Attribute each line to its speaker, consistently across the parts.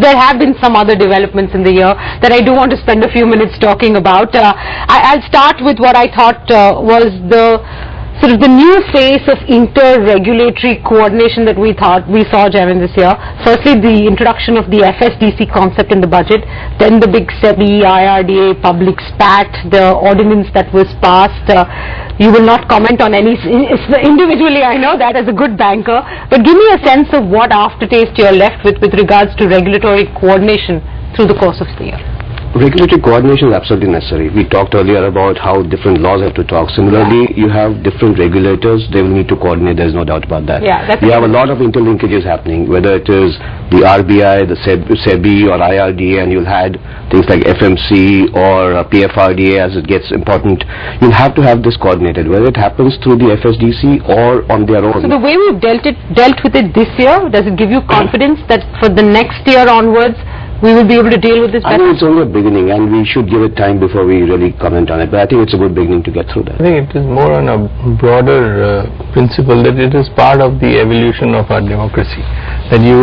Speaker 1: there have been some other developments in the year that I do want to spend a few minutes talking about. I'll start with what I thought was the sort of the new face of inter-regulatory coordination that we saw, Jayant, this year. Firstly, the introduction of the FSDC concept in the budget, then the big SEBI, IRDA, public spat, the ordinance that was passed. You will not comment on any individually, I know that as a good banker, but give me a sense of what aftertaste you're left with regards to regulatory coordination through the course of the year.
Speaker 2: Regulatory coordination is absolutely necessary. We talked earlier about how different laws have to talk. Similarly, you have different regulators. They will need to coordinate. There's no doubt about that.
Speaker 1: Yeah,
Speaker 2: you have a lot of interlinkages happening, whether it is the RBI, the SEBI or IRDA, and you'll had things like FMC or PFRDA as it gets important. You'll have to have this coordinated, whether it happens through the FSDC or on their own.
Speaker 1: So the way we've dealt with it this year, does it give you confidence that for the next year onwards, we will be able to deal with this better?
Speaker 2: I think it's only a beginning, and we should give it time before we really comment on it. But I think it's a good beginning to get through that.
Speaker 3: I think it is more on a broader principle that it is part of the evolution of our democracy. That it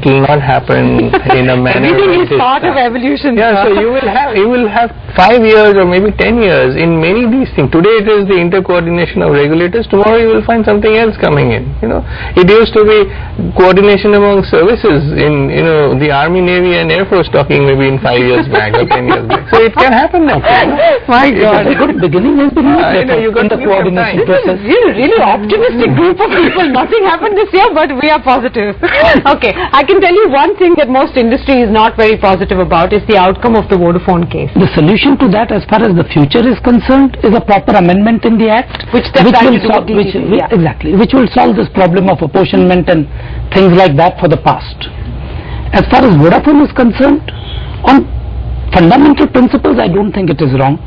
Speaker 3: will not happen in a manner.
Speaker 1: Everything is part of evolution.
Speaker 3: Yeah, so you will have 5 years or maybe 10 years in many of these things. Today it is the intercoordination of regulators. Tomorrow you will find something else coming in. It used to be coordination among services in the Army, Navy, and Air Force talking maybe in 5 years back or 10 years back. So it can happen now.
Speaker 1: My God,
Speaker 4: a good beginning has been
Speaker 3: you got
Speaker 4: in the coordination process.
Speaker 1: This is a really optimistic group of people. Nothing happened this year, but we are positive. Okay, I can tell you one thing that most industry is not very positive about is the outcome of the Vodafone case.
Speaker 4: The solution to that, as far as the future is concerned, is a proper amendment in the Act,
Speaker 1: which will
Speaker 4: exactly, which will solve this problem of apportionment and things like that for the past. As far as Vodafone is concerned, on fundamental principles, I don't think it is wrong.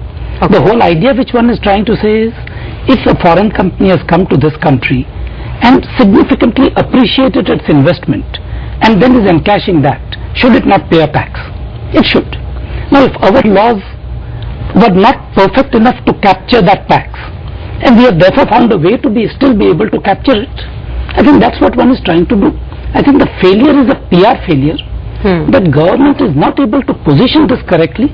Speaker 4: Okay. The whole idea which one is trying to say is, if a foreign company has come to this country and significantly appreciated its investment and then is encashing that, should it not pay a tax? It should. Now, if our laws were not perfect enough to capture that tax, and we have therefore found a way to still be able to capture it, I think that's what one is trying to do. I think the failure is a PR failure, but government is not able to position this correctly,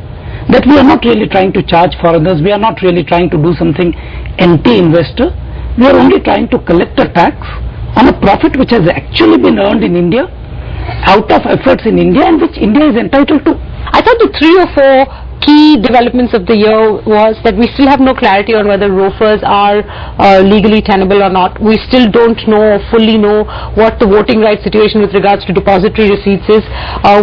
Speaker 4: that we are not really trying to charge foreigners, we are not really trying to do something anti-investor, we are only trying to collect a tax on a profit which has actually been earned in India, out of efforts in India, and which India is entitled to.
Speaker 1: I thought the 3 or 4 key developments of the year was that we still have no clarity on whether ROFRs are legally tenable or not. We still don't fully know what the voting rights situation with regards to depository receipts is.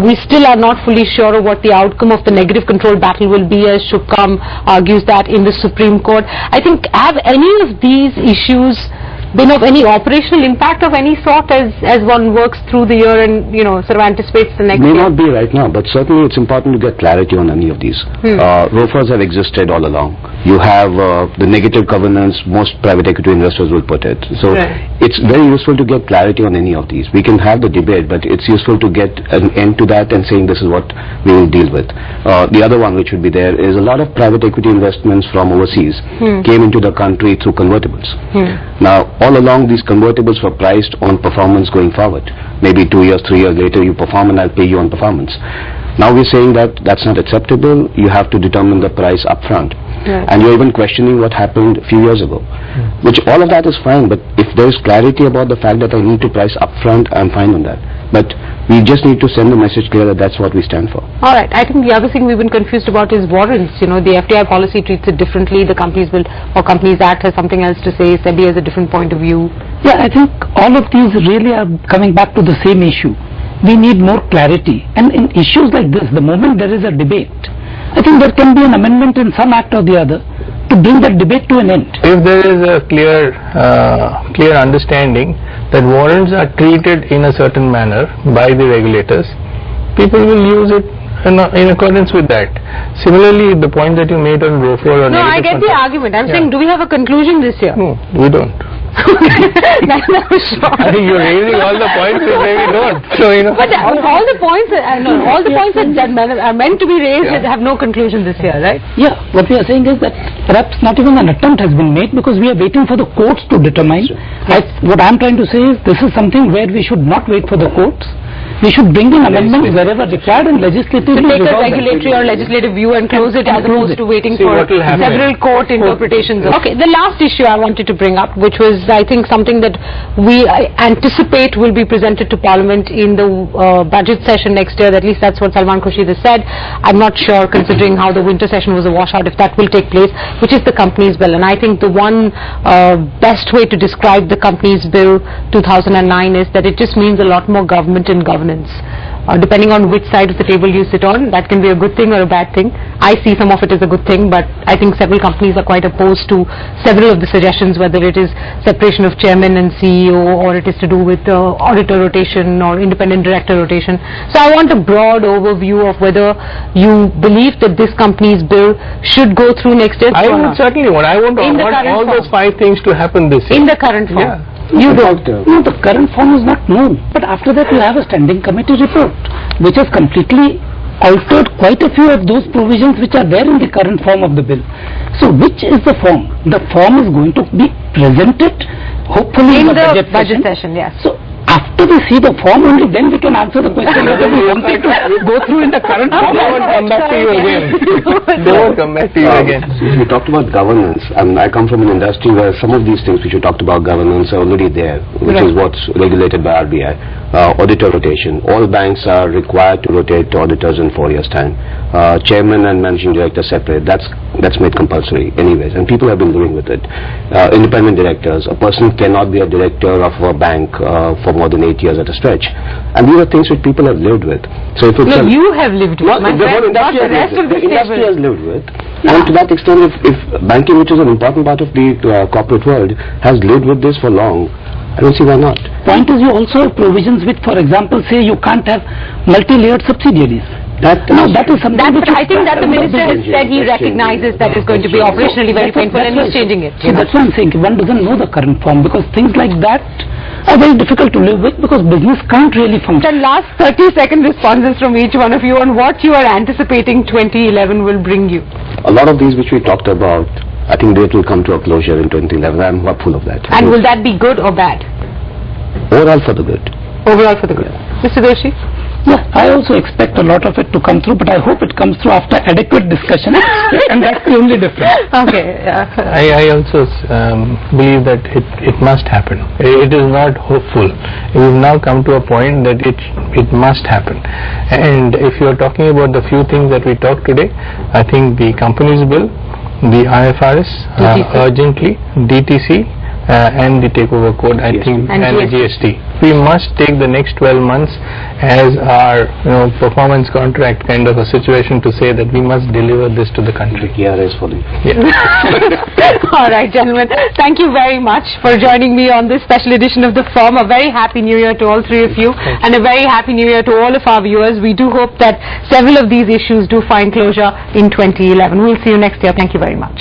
Speaker 1: We still are not fully sure of what the outcome of the negative control battle will be, as Shubham argues that in the Supreme Court. I think, have any of these issues been of any operational impact of any sort as one works through the year and sort of anticipates the next year?
Speaker 2: May not be right now, but certainly it's important to get clarity on any of these. ROFRs have existed all along. You have the negative governance most private equity investors will put it. So it's very useful to get clarity on any of these. We can have the debate, but it's useful to get an end to that and saying this is what we will deal with. The other one which would be there is a lot of private equity investments from overseas came into the country through convertibles. Now, all along these convertibles were priced on performance going forward. Maybe 2 years, 3 years later you perform and I'll pay you on performance. Now we're saying that that's not acceptable. You have to determine the price upfront. And you're even questioning what happened a few years ago. Which all of that is fine, but if there's clarity about the fact that I need to price upfront, I'm fine on that. But we just need to send the message clear that that's what we stand for.
Speaker 1: Alright, I think the other thing we've been confused about is warrants. The FDI policy treats it differently. The Companies Act has something else to say. SEBI has a different point of view.
Speaker 4: Yeah, I think all of these really are coming back to the same issue. We need more clarity, and in issues like this, the moment there is a debate, I think there can be an amendment in some act or the other to bring that debate to an end.
Speaker 3: If there is a clear understanding that warrants are treated in a certain manner by the regulators, people will use it in accordance with that. Similarly, the point that you made on ROFR or
Speaker 1: no, I get the argument. I'm saying, do we have a conclusion this year?
Speaker 3: No, we don't. I think you're raising all the points that we don't. So
Speaker 1: but all the points that are meant to be raised have no conclusion this year, right?
Speaker 4: Yeah. What we are saying is that perhaps not even an attempt has been made because we are waiting for the courts to determine. What I'm trying to say is this is something where we should not wait for the courts. we should bring in amendments wherever required and legislatively
Speaker 1: to take a
Speaker 4: resolve them.
Speaker 1: regulatory or legislative view and close it, as opposed to waiting for
Speaker 3: what will happen.
Speaker 1: several court interpretations. Okay, the last issue I wanted to bring up, which was, I think, something that we anticipate will be presented to Parliament in the budget session next year. At least that's what Salman Khurshid has said. I'm not sure, considering how the winter session was a washout, if that will take place, which is the Companies Bill. And I think the one best way to describe the Companies Bill 2009 is that it just means a lot more government and governance. Depending on which side of the table you sit on, that can be a good thing or a bad thing. I see some of it as a good thing, but I think several companies are quite opposed to several of the suggestions, whether it is separation of chairman and CEO, or it is to do with auditor rotation or independent director rotation. So I want a broad overview of whether you believe that this Companies Bill should go through next year.
Speaker 3: I would certainly want. I want all those 5 things to happen this year.
Speaker 1: In the current form.
Speaker 3: Yeah.
Speaker 1: You don't.
Speaker 4: No, the current form is not known. But after that, you have a standing committee report, which has completely altered quite a few of those provisions which are there in the current form of the bill. So, which is the form? The form is going to be presented, hopefully,
Speaker 1: in the budget session. Yes.
Speaker 4: So, after we see the form, only then we can answer the question whether we want it to go through in the current form.
Speaker 3: They won't come back to you again. They won't come back to you again.
Speaker 2: We talked about governance. I come from an industry where some of these things which you talked about governance are already there, which is what's regulated by RBI. Auditor rotation. All banks are required to rotate auditors in 4 years' time. Chairman and managing director separate. That's made compulsory anyways, and people have been living with it. Independent directors. A person cannot be a director of a bank for more than 8 years at a stretch. And these are things which people have lived with. So if it's
Speaker 1: no, you have lived with. My friend, not the rest of the
Speaker 2: industry has lived with. And to that extent, if banking, which is an important part of the corporate world, has lived with this for long, I don't see why not.
Speaker 4: Point is, you also have provisions which, for example, say you can't have multi-layered subsidiaries. That is something which
Speaker 1: I think that the minister has said he recognizes that is going to be operationally very painful, and he's changing it.
Speaker 4: So that's why I'm saying one doesn't know the current form, because things like that are very difficult to live with, because business can't really function.
Speaker 1: The last 30-second responses from each one of you on what you are anticipating 2011 will bring you.
Speaker 2: A lot of these which we talked about, I think it will come to a closure in 2011. I'm hopeful of that.
Speaker 1: And will that be good or bad?
Speaker 2: Overall for the good.
Speaker 1: Overall for the good. Mr. Doshi?
Speaker 4: Yeah, I also expect a lot of it to come through, but I hope it comes through after adequate discussion, and that's the only difference.
Speaker 1: Okay.
Speaker 3: I also believe that it must happen. It is not hopeful. We've now come to a point that it must happen. And if you are talking about the few things that we talked today, I think the Companies Bill, the IFRS, urgently, DTC, and the takeover code, I think, and the GST. We must take the next 12 months as our performance contract kind of a situation to say that we must deliver this to the country.
Speaker 2: KRS for the.
Speaker 1: All right, gentlemen. Thank you very much for joining me on this special edition of The Firm. A very happy New Year to all three of you, and a very happy New Year to all of our viewers. We do hope that several of these issues do find closure in 2011. We'll see you next year. Thank you very much.